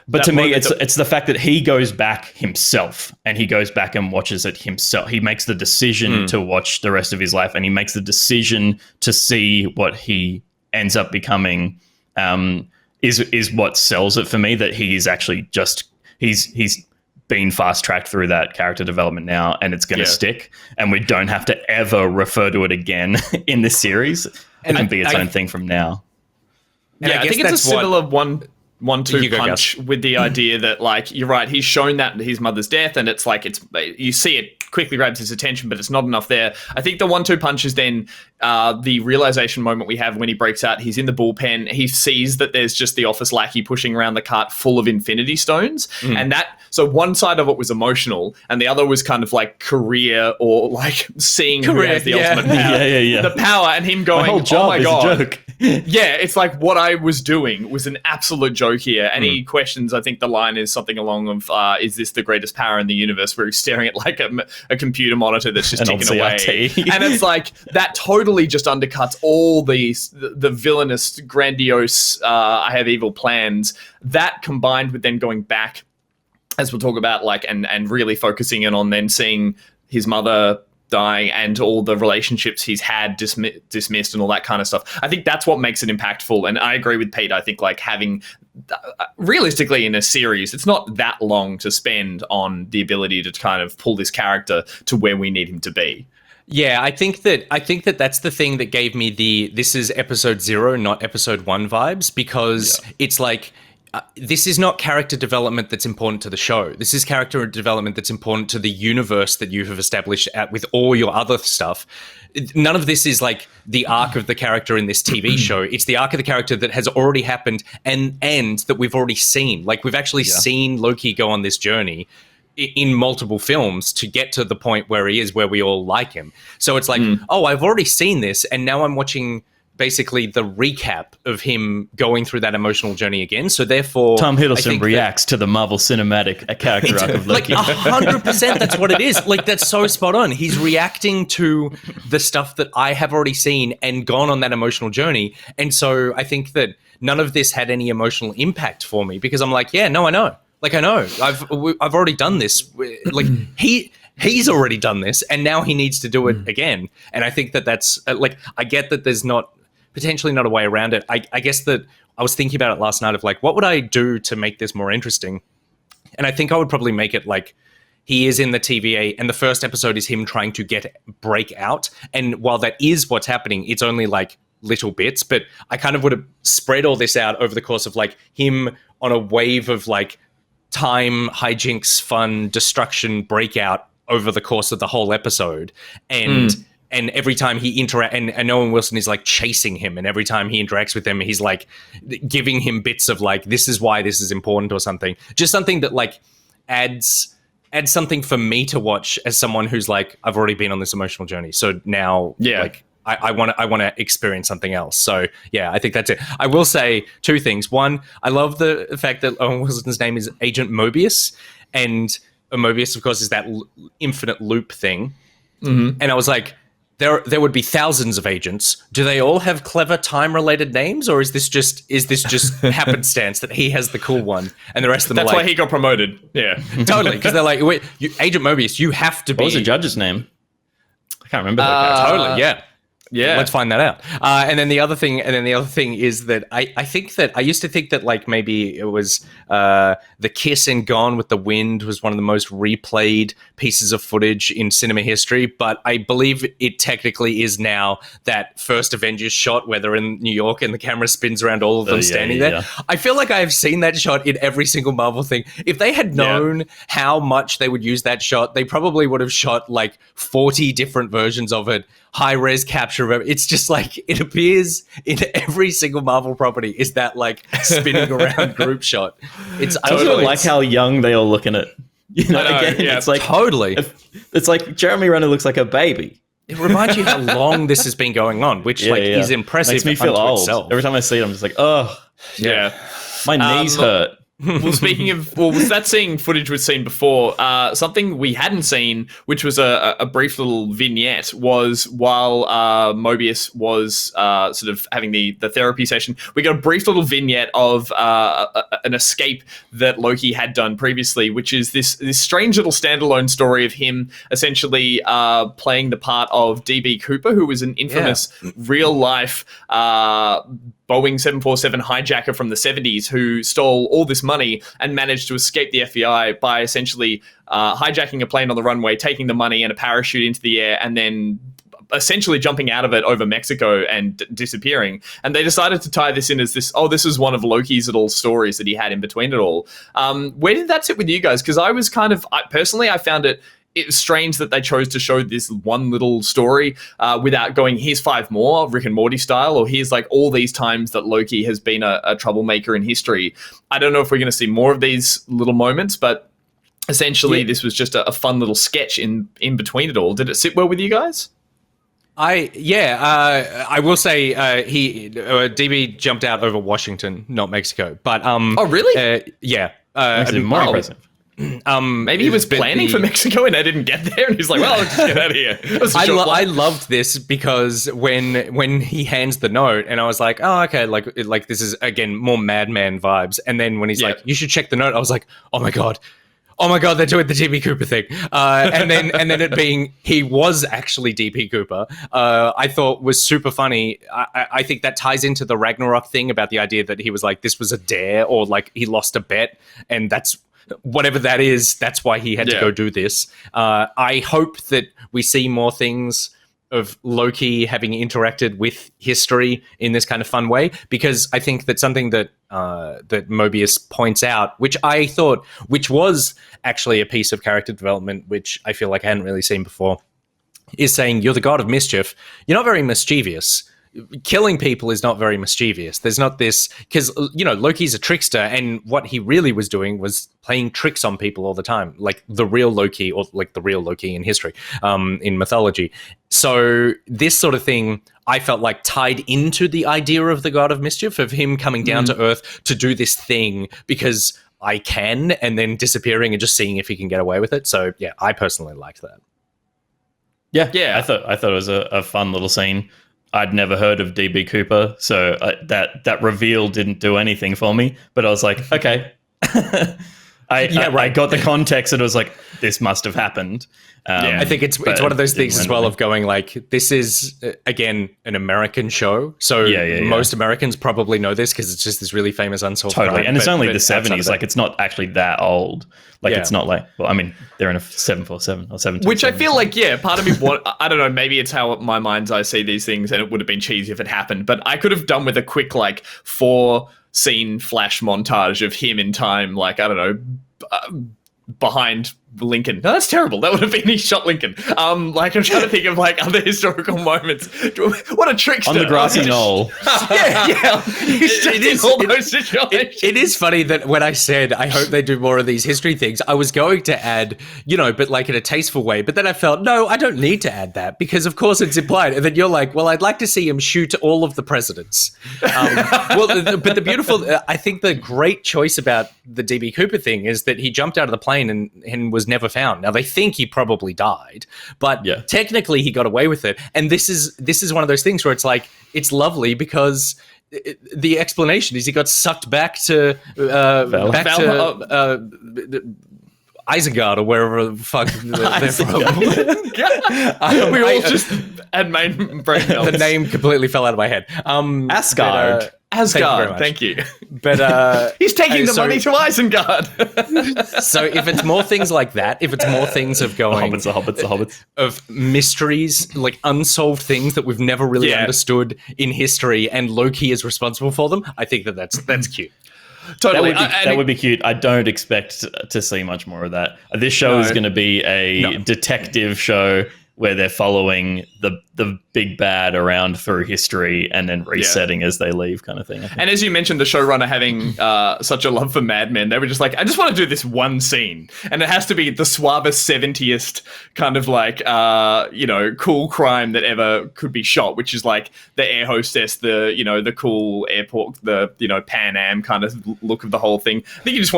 S3: But to me, it's the fact that he goes back himself, and he goes back and watches it himself. He makes the decision to watch the rest of his life, and he makes the decision to see what he ends up becoming. Is what sells it for me, that he is actually just he's been fast tracked through that character development now, and it's going to stick, and we don't have to ever refer to it again in this series. It can be its own thing from now.
S1: Yeah, I think it's a similar one-two punch with the idea that, like, you're right, he's shown that his mother's death, and it's like, you see it quickly grabs his attention, but it's not enough there. I think the 1-2 punch is then the realization moment we have when he breaks out. He's in the bullpen. He sees that there's just the office lackey pushing around the cart full of Infinity Stones, and so one side of it was emotional, and the other was kind of like career, or like seeing who has the ultimate power. The power, and him going,
S3: my whole job
S1: oh my
S3: is
S1: god,
S3: a joke.
S1: Yeah, it's like what I was doing was an absolute joke here. And he questions, I think the line is something along of, is this the greatest power in the universe? Where he's staring at like a computer monitor that's just ticking away. And it's like, that totally just undercuts all the villainous, grandiose, I have evil plans. That combined with then going back, as we'll talk about, like, and really focusing in on then seeing his mother dying and all the relationships he's had dismissed and all that kind of stuff. I think that's what makes it impactful. And I agree with Pete. I think like having realistically in a series, it's not that long to spend on the ability to kind of pull this character to where we need him to be.
S2: Yeah, I think that that's the thing that gave me this is episode 0, not episode 1 vibes, because it's like, this is not character development that's important to the show. This is character development that's important to the universe that you have established with all your other stuff. None of this is like the arc of the character in this TV show. It's the arc of the character that has already happened and that we've already seen. Like, we've actually seen Loki go on this journey in multiple films to get to the point where he is, where we all like him. So it's like, oh, I've already seen this, and now I'm watching basically the recap of him going through that emotional journey again. So therefore,
S3: Tom Hiddleston reacts to the Marvel Cinematic character arc of Loki.
S2: Like 100%, that's what it is. Like, that's so spot on. He's reacting to the stuff that I have already seen and gone on that emotional journey. And so I think that none of this had any emotional impact for me, because I'm like, yeah, no, I know. Like, I know. I've already done this. Like, he's already done this, and now he needs to do it again. And I think that that's like, I get that there's potentially not a way around it. I guess that I was thinking about it last night of like, what would I do to make this more interesting? And I think I would probably make it like, he is in the TVA and the first episode is him trying to break out. And while that is what's happening, it's only like little bits, but I kind of would have spread all this out over the course of like him on a wave of like time, hijinks, fun, destruction, breakout over the course of the whole episode. And every time he and Owen Wilson is like chasing him, and every time he interacts with him, he's like giving him bits of like, this is why this is important or something. Just something that like adds something for me to watch as someone who's like, I've already been on this emotional journey. So now like I want to experience something else. So yeah, I think that's it. I will say 2 things. One, I love the fact that Owen Wilson's name is Agent Mobius, and Mobius, of course, is that infinite loop thing. And I was like, there would be thousands of agents. Do they all have clever time-related names, or is this just happenstance that he has the cool one and the rest of them?
S1: That's
S2: are like,
S1: why he got promoted. Yeah,
S2: totally. Because they're like, wait, Agent Mobius, you have to be.
S3: What was the judge's name? I can't remember.
S2: Totally. Yeah.
S1: Yeah,
S2: let's find that out. And then the other thing is that I think that I used to think that like maybe it was the kiss in Gone with the Wind was one of the most replayed pieces of footage in cinema history, but I believe it technically is now that first Avengers shot where they're in New York and the camera spins around all of them standing there. I feel like I have seen that shot in every single Marvel thing. If they had known how much they would use that shot, they probably would have shot like 40 different versions of it. High-res capture of it. It's just like, it appears in every single Marvel property is that like spinning around group shot. It's
S3: I also like how young they all look in it. You know, again, it's like
S2: totally.
S3: It's like Jeremy Renner looks like a baby.
S2: It reminds you how long this has been going on, which is impressive.
S3: Makes me feel old.
S2: Itself.
S3: Every time I see it, I'm just like, oh,
S1: yeah.
S3: My knees hurt.
S1: Well, speaking of, that scene footage we'd seen before, something we hadn't seen, which was a brief little vignette, was while Mobius was sort of having the therapy session, we got a brief little vignette of an escape that Loki had done previously, which is this strange little standalone story of him essentially playing the part of D.B. Cooper, who was an infamous real-life Boeing 747 hijacker from the 70s who stole all this money and managed to escape the FBI by essentially hijacking a plane on the runway, taking the money and a parachute into the air, and then essentially jumping out of it over Mexico and disappearing. And they decided to tie this in as this is one of Loki's little stories that he had in between it all. Where did that sit with you guys? Because I was personally, I found it was strange that they chose to show this one little story without going, here's 5 more, Rick and Morty style, or here's like all these times that Loki has been a troublemaker in history. I don't know if we're going to see more of these little moments, but essentially this was just a fun little sketch in between it all. Did it sit well with you guys?
S2: I will say DB jumped out over Washington, not Mexico. But
S1: Oh, really?
S2: Yeah.
S3: Makes it more impressive.
S1: Maybe he was planning for Mexico and I didn't get there, and he's like, "Well, let's just get out of here."
S2: I loved this because when he hands the note, and I was like, "Oh, okay, like this is again more Madman vibes." And then when he's like, "You should check the note," I was like, "Oh my god, they're doing the DB Cooper thing." And then it being he was actually DB Cooper, I thought was super funny. I think that ties into the Ragnarok thing about the idea that he was like, this was a dare, or like he lost a bet, and that's whatever that is, that's why he had to go do this. I hope that we see more things of Loki having interacted with history in this kind of fun way, because I think that something that that Mobius points out, which I thought, which was actually a piece of character development, which I feel like I hadn't really seen before, is saying you're the god of mischief. You're not very mischievous. Killing people is not very mischievous. There's not this, because, you know, Loki's a trickster, and what he really was doing was playing tricks on people all the time, like the real Loki, or like the real Loki in history, in mythology. So this sort of thing, I felt like tied into the idea of the god of mischief, of him coming down to Earth to do this thing because I can, and then disappearing and just seeing if he can get away with it. So yeah, I personally liked that.
S3: Yeah. I thought it was a fun little scene. I'd never heard of DB Cooper, so that reveal didn't do anything for me. But I was like, okay. I got the context, and it was like, this must have happened.
S2: I think it's one of those things as well of going like, this is, again, an American show. So most Americans probably know this because it's just this really famous unsolved crime.
S3: And it's only the 70s. Like, it's not actually that old. Like, it's not like, well, I mean, they're in a 747 or 727.
S1: Which I feel like, part of me, I don't know, maybe it's how my mind's eye see these things, and it would have been cheesy if it happened. But I could have done with a quick, like, 4-scene flash montage of him in time, like, I don't know, behind Lincoln. No, that's terrible. That would have been he shot Lincoln. Like, I'm trying to think of like other historical moments. What a trickster.
S3: On the grassy knoll.
S2: It is funny that when I said I hope they do more of these history things, I was going to add, you know, but like in a tasteful way. But then I felt, no, I don't need to add that because of course it's implied. And then you're like, well, I'd like to see him shoot all of the presidents. But the beautiful, I think the great choice about the DB Cooper thing is that he jumped out of the plane and was never found. Now they think he probably died, but technically he got away with it. And this is one of those things where it's like, it's lovely because the explanation is he got sucked back to Isengard or wherever the fuck they're from.
S1: We all just had main brain melts.
S2: The name completely fell out of my head.
S3: Asgard.
S1: Asgard, thank you.
S2: But
S1: he's taking the money to Isengard.
S2: So if it's more things like that, if it's more things of going
S3: the hobbits,
S2: of mysteries, like unsolved things that we've never really understood in history, and Loki is responsible for them, I think that's cute.
S1: Totally,
S3: that would be cute. I don't expect to see much more of that. This show is going to be a detective show where they're following the big bad around through history and then resetting as they leave, kind of thing.
S1: And as you mentioned, the showrunner having such a love for Mad Men, they were just like, I just want to do this one scene, and it has to be the suavest 70th kind of like cool crime that ever could be shot, which is like the air hostess, the cool airport, the Pan Am kind of look of the whole thing. I think they just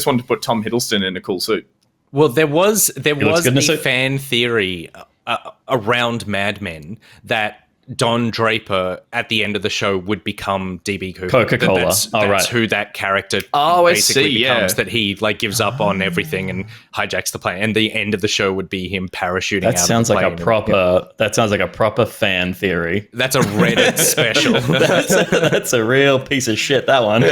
S1: wanted to put Tom Hiddleston in a cool suit.
S2: Well, there was a fan theory around Mad Men that Don Draper at the end of the show would become DB Cooper.
S3: Coca-Cola.
S2: That's who that character basically becomes. That he like gives up on everything and hijacks the plane. And the end of the show would be him parachuting out of the plane.
S3: That sounds like a proper fan theory.
S2: That's a Reddit special.
S3: That's a real piece of shit, that one.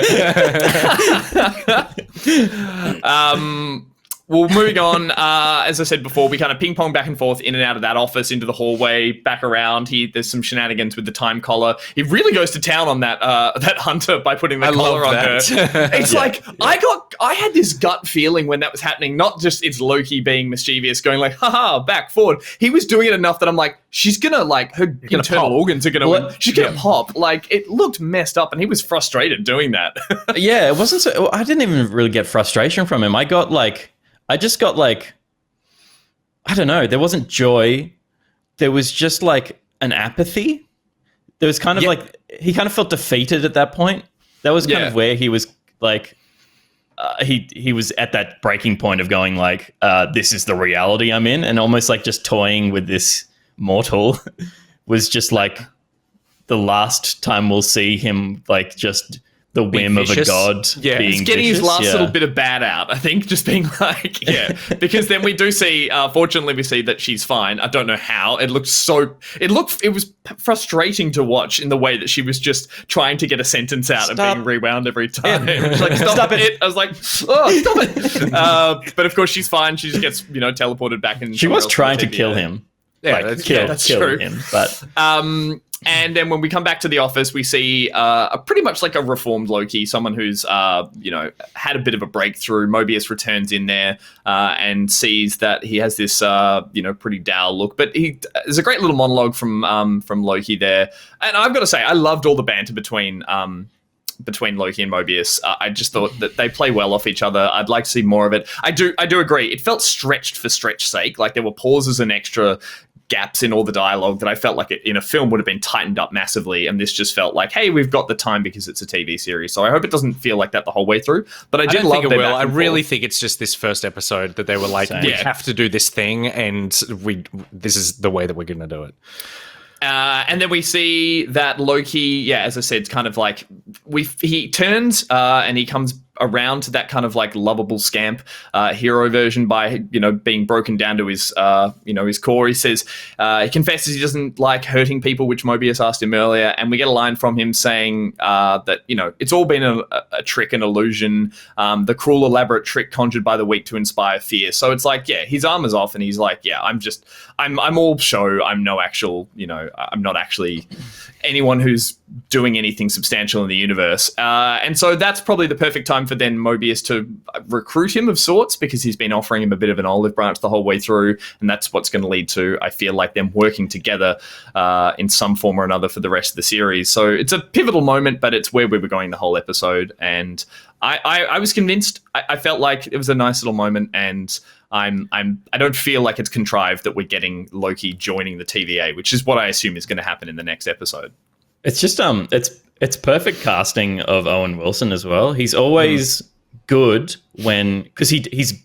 S1: Well, moving on, as I said before, we kind of ping-pong back and forth in and out of that office, into the hallway, back around. There's some shenanigans with the time collar. He really goes to town on that Hunter by putting the collar on her. It's like, I had this gut feeling when that was happening, not just it's Loki being mischievous, going like, haha, back, forward. He was doing it enough that I'm like, she's going to, like, her internal organs are going to, she's going to pop. Like, it looked messed up, and he was frustrated doing that.
S3: Yeah, it wasn't so, I didn't even really get frustration from him. I just got like, I don't know, there wasn't joy. There was just like an apathy. There was kind of like he kind of felt defeated at that point. That was kind of where he was like he was at that breaking point of going like this is the reality I'm in, and almost like just toying with this mortal was just like the last time we'll see him like just the whim of a god being
S1: he's getting
S3: vicious.
S1: his last little bit of bad out, I think, just being like, because then we do see, fortunately we see that she's fine. I don't know how. It was frustrating to watch in the way that she was just trying to get a sentence out and being rewound every time. She's like, stop it. I was like, oh, stop it. But of course she's fine. She just gets, teleported back in.
S3: She was trying to kill him.
S1: Yeah,
S3: like,
S1: that's true.
S3: Him, but
S1: and then when we come back to the office, we see a pretty much like a reformed Loki, someone who's had a bit of a breakthrough. Mobius returns in there and sees that he has this pretty dour look, but there's a great little monologue from Loki there, and I've got to say I loved all the banter between Loki and Mobius. I just thought that they play well off each other. I'd like to see more of it. I do agree. It felt stretched for stretch's sake. Like there were pauses and extra gaps in all the dialogue that I felt like it in a film would have been tightened up massively. And this just felt like, hey, we've got the time because it's a TV series. So I hope it doesn't feel like that the whole way through. But I did love it.
S2: I really think it's just this first episode that they were like, we have to do this thing, and this is the way that we're going to do it.
S1: And then we see that Loki, as I said, it's kind of like he turns and he comes around to that kind of like lovable scamp hero version by being broken down to his his core. He says he confesses he doesn't like hurting people, which Mobius asked him earlier, and we get a line from him saying that it's all been a trick, an illusion, the cruel elaborate trick conjured by the weak to inspire fear. So it's like his armor's off and he's like I'm all show. I'm no actual I'm not actually anyone who's doing anything substantial in the universe. And so that's probably the perfect time for then Mobius to recruit him of sorts, because he's been offering him a bit of an olive branch the whole way through. And that's what's going to lead to, I feel like, them working together in some form or another for the rest of the series. So it's a pivotal moment, but it's where we were going the whole episode. And I was convinced. I felt like it was a nice little moment, and I don't feel like it's contrived that we're getting Loki joining the TVA, which is what I assume is going to happen in the next episode.
S3: It's just it's perfect casting of Owen Wilson as well. He's always good because he's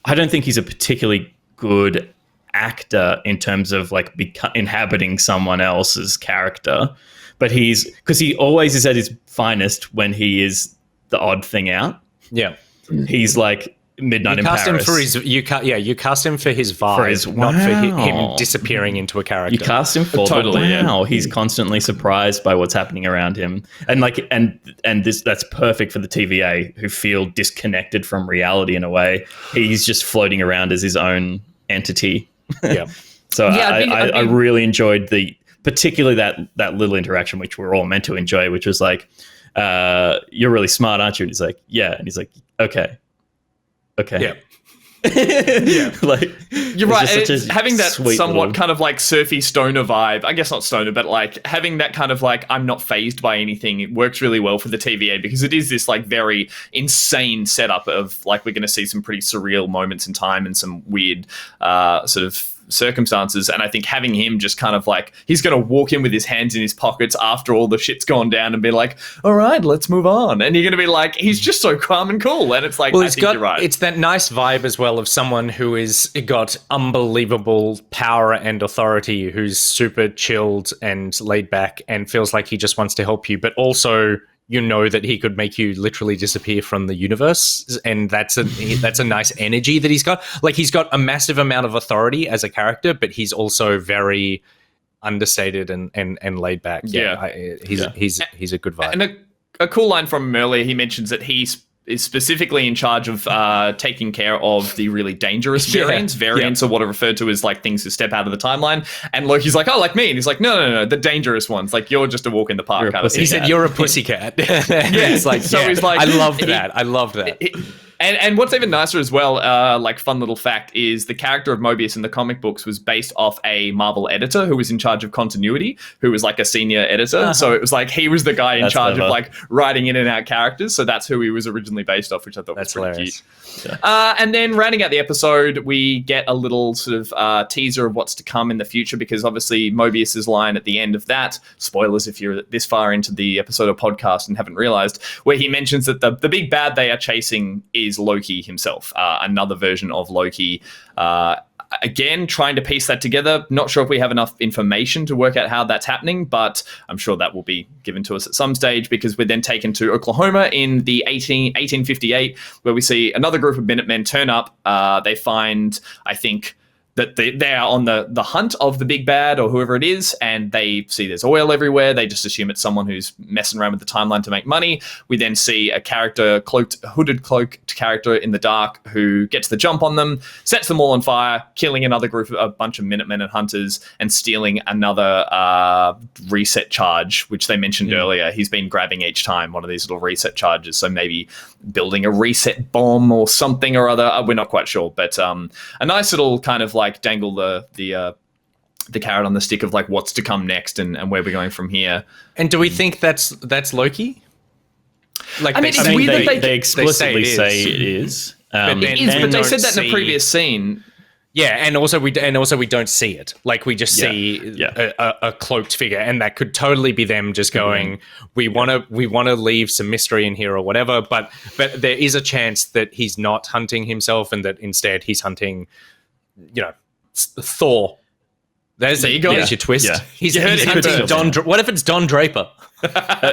S3: I don't think he's a particularly good actor in terms of like inhabiting someone else's character, but because he always is at his finest when he is the odd thing out.
S2: Yeah,
S3: he's like Midnight in Paris.
S2: You cast him for his vibe, not for him disappearing into a character.
S3: You cast him for he's constantly surprised by what's happening around him, and that's perfect for the TVA who feel disconnected from reality in a way. He's just floating around as his own entity.
S2: Yeah.
S3: So I really enjoyed particularly that little interaction, which we're all meant to enjoy, which was like, "You're really smart, aren't you?" And he's like, "Yeah," and he's like, "Okay." Yeah.
S1: Yeah.
S3: Like,
S1: you're right. Having that somewhat
S3: little
S1: kind of like surfy stoner vibe, I guess not stoner, but like having that kind of like I'm not fazed by anything, it works really well for the TVA, because it is this like very insane setup of like we're going to see some pretty surreal moments in time and some weird sort of circumstances. And I think having him just kind of like, he's going to walk in with his hands in his pockets after all the shit's gone down and be like, all right, let's move on. And you're going to be like, he's just so calm and cool. And it's like, well, you're right.
S2: It's that nice vibe as well of someone who is got unbelievable power and authority, who's super chilled and laid back and feels like he just wants to help you, but also that he could make you literally disappear from the universe, and that's a nice energy that he's got. Like, he's got a massive amount of authority as a character, but he's also very understated and laid back. He's a good vibe.
S1: And a cool line from him earlier, he mentions that he's is specifically in charge of taking care of the really dangerous variants. Variants are what are referred to as like things that step out of the timeline. And Loki's like, oh, like me. And he's like, no, the dangerous ones. Like, you're just a walk in the park kind of thing.
S2: He said, you're a pussycat.
S1: It's like,
S2: so he's like, I loved that.
S1: And what's even nicer as well, like fun little fact, is the character of Mobius in the comic books was based off a Marvel editor who was in charge of continuity, who was like a senior editor. So it was like he was the guy in charge of like writing in and out characters. So that's who he was originally based off, which I thought was pretty cute. Yeah. And then rounding out the episode, we get a little sort of teaser of what's to come in the future, because obviously Mobius's line at the end of that, spoilers if you're this far into the episode or podcast and haven't realized, where he mentions that the big bad they are chasing is Loki himself, another version of Loki. Again, trying to piece that together. Not sure if we have enough information to work out how that's happening, but I'm sure that will be given to us at some stage, because we're then taken to Oklahoma in the 1858, where we see another group of Minutemen turn up. They find, I think, that they are on the hunt of the big bad or whoever it is, and they see there's oil everywhere. They just assume it's someone who's messing around with the timeline to make money. We then see a character, hooded cloaked character in the dark, who gets the jump on them, sets them all on fire, killing another group, a bunch of Minutemen and hunters, and stealing another reset charge, which they mentioned earlier. He's been grabbing each time one of these little reset charges, so maybe building a reset bomb or something or other. We're not quite sure, but a nice little kind of like dangle the carrot on the stick of like what's to come next and where we're going from here.
S2: And do we think that's Loki? Like,
S1: I mean, it's weird that
S3: they explicitly say it is.
S1: But they said that in the previous scene.
S2: Yeah, and also we don't see it. Like, we just see a cloaked figure, and that could totally be them just going, we want to leave some mystery in here or whatever. But there is a chance that he's not hunting himself, and that instead he's hunting, Thor. There's your twist. Yeah. He's hunting Don. What if it's Don Draper?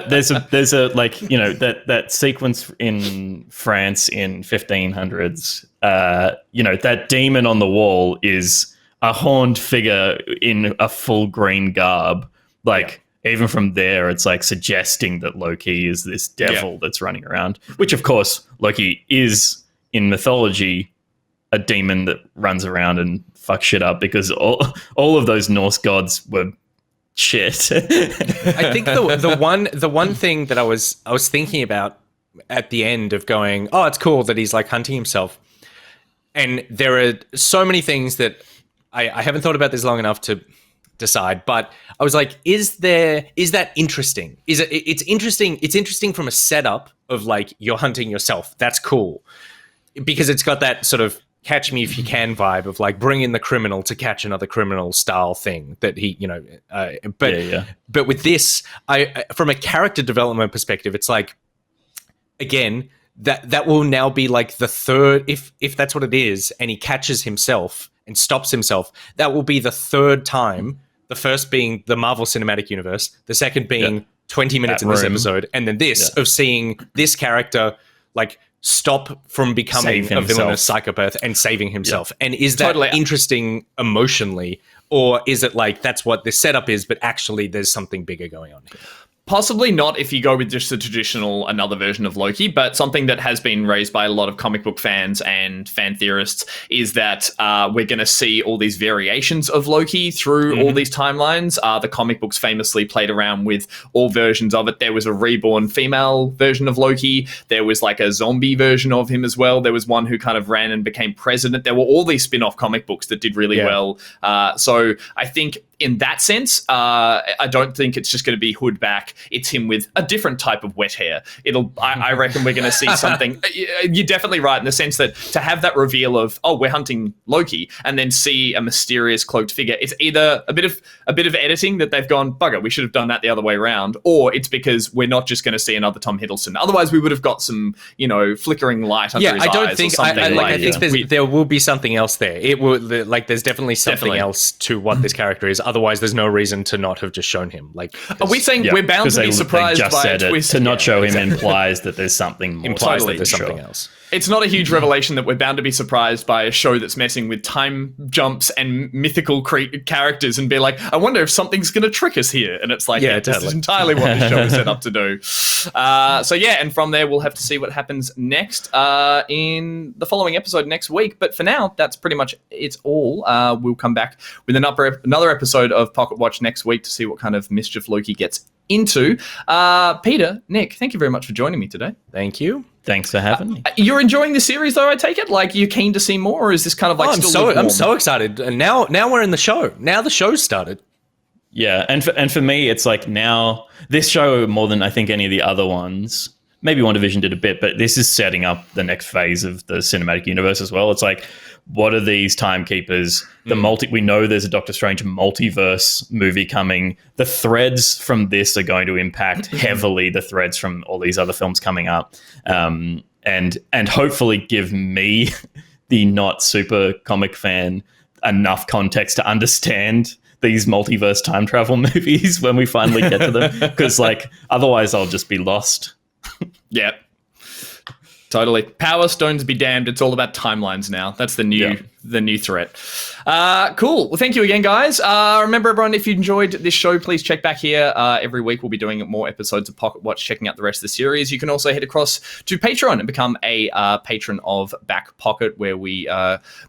S3: There's a like, that sequence in France in 1500s. That demon on the wall is a horned figure in a full green garb. Like, even from there, it's like suggesting that Loki is this devil that's running around. Which, of course, Loki is in mythology a demon that runs around and fucks shit up, because all of those Norse gods were shit.
S2: I think the one thing that I was thinking about at the end of going, oh, it's cool that he's like hunting himself. And there are so many things that I haven't thought about this long enough to decide, but I was like, is that interesting? It's interesting. It's interesting from a setup of like, you're hunting yourself. That's cool. Because it's got that sort of catch me if you can vibe of like, bring in the criminal to catch another criminal style thing that he, but with this, I from a character development perspective, it's like, again, that will now be like the third, if that's what it is, and he catches himself and stops himself, that will be the third time, the first being the Marvel Cinematic Universe, the second being 20 minutes in this episode, and then this of seeing this character like stop from becoming a villainous psychopath and saving himself. And is that interesting emotionally, or is it like that's what the setup is, but actually there's something bigger going on here?
S1: Possibly not if you go with just the traditional another version of Loki, but something that has been raised by a lot of comic book fans and fan theorists is that we're going to see all these variations of Loki through all these timelines. The comic books famously played around with all versions of it. There was a reborn female version of Loki. There was like a zombie version of him as well. There was one who kind of ran and became president. There were all these spin-off comic books that did really well. So I think in that sense, I don't think it's just going to be Hood back. It's him with a different type of wet hair. I reckon we're going to see something. You're definitely right in the sense that to have that reveal of, oh, we're hunting Loki, and then see a mysterious cloaked figure, it's either a bit of editing that they've gone, bugger, we should have done that the other way around, or it's because we're not just going to see another Tom Hiddleston. Otherwise, we would have got some, flickering light under his eyes. I
S2: think there will be something else there. It will there's definitely something else to what this character is. Otherwise, there's no reason to not have just shown him. Like,
S1: are we saying we're bound to be surprised by a twist?
S3: To not show him implies that there's something more.
S2: Implies that there's something else.
S1: It's not a huge revelation that we're bound to be surprised by a show that's messing with time jumps and mythical characters and be like, I wonder if something's going to trick us here. And it's like, this is entirely what the show is set up to do. And from there, we'll have to see what happens next in the following episode next week. But for now, that's pretty much it's all. We'll come back with another episode episode of Pocket Watch next week to see what kind of mischief Loki gets into. Peter, Nick, thank you very much for joining me today.
S2: Thank you.
S3: Thanks for having me.
S1: You're enjoying the series, though, I take it? Like, you're keen to see more, or is this kind of like
S2: I'm so excited. And now we're in the show. Now the show's started.
S3: Yeah, and for me, it's like now this show more than I think any of the other ones. Maybe WandaVision did a bit, but this is setting up the next phase of the cinematic universe as well. It's like, what are these timekeepers? We know there's a Doctor Strange multiverse movie coming. The threads from this are going to impact heavily the threads from all these other films coming up, and hopefully give me, the not super comic fan, enough context to understand these multiverse time travel movies when we finally get to them. Because like otherwise, I'll just be lost.
S1: Yeah, totally. Power Stones be damned. It's all about timelines now. That's the new threat. Cool. Well, thank you again, guys. Remember, everyone, if you enjoyed this show, please check back here. Every week we'll be doing more episodes of Pocket Watch, checking out the rest of the series. You can also head across to Patreon and become a patron of Back Pocket, where we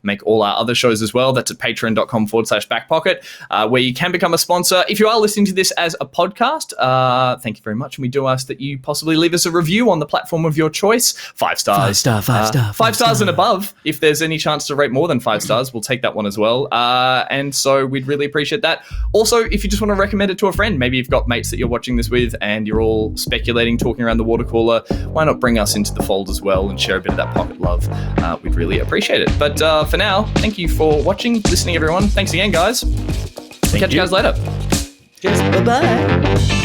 S1: make all our other shows as well. That's at patreon.com/backpocket, where you can become a sponsor. If you are listening to this as a podcast, thank you very much. And we do ask that you possibly leave us a review on the platform of your choice. 5 stars. 5 stars and above. If there's any chance to rate more than 5 stars, we'll take that one as well. And so we'd really appreciate that. Also, if you just want to recommend it to a friend, maybe you've got mates that you're watching this with and you're all speculating, talking around the water cooler, why not bring us into the fold as well and share a bit of that pocket love? We'd really appreciate it. But for now, thank you for watching, listening, everyone. Thanks again, guys. Catch you guys later.
S2: Cheers.
S4: Bye-bye.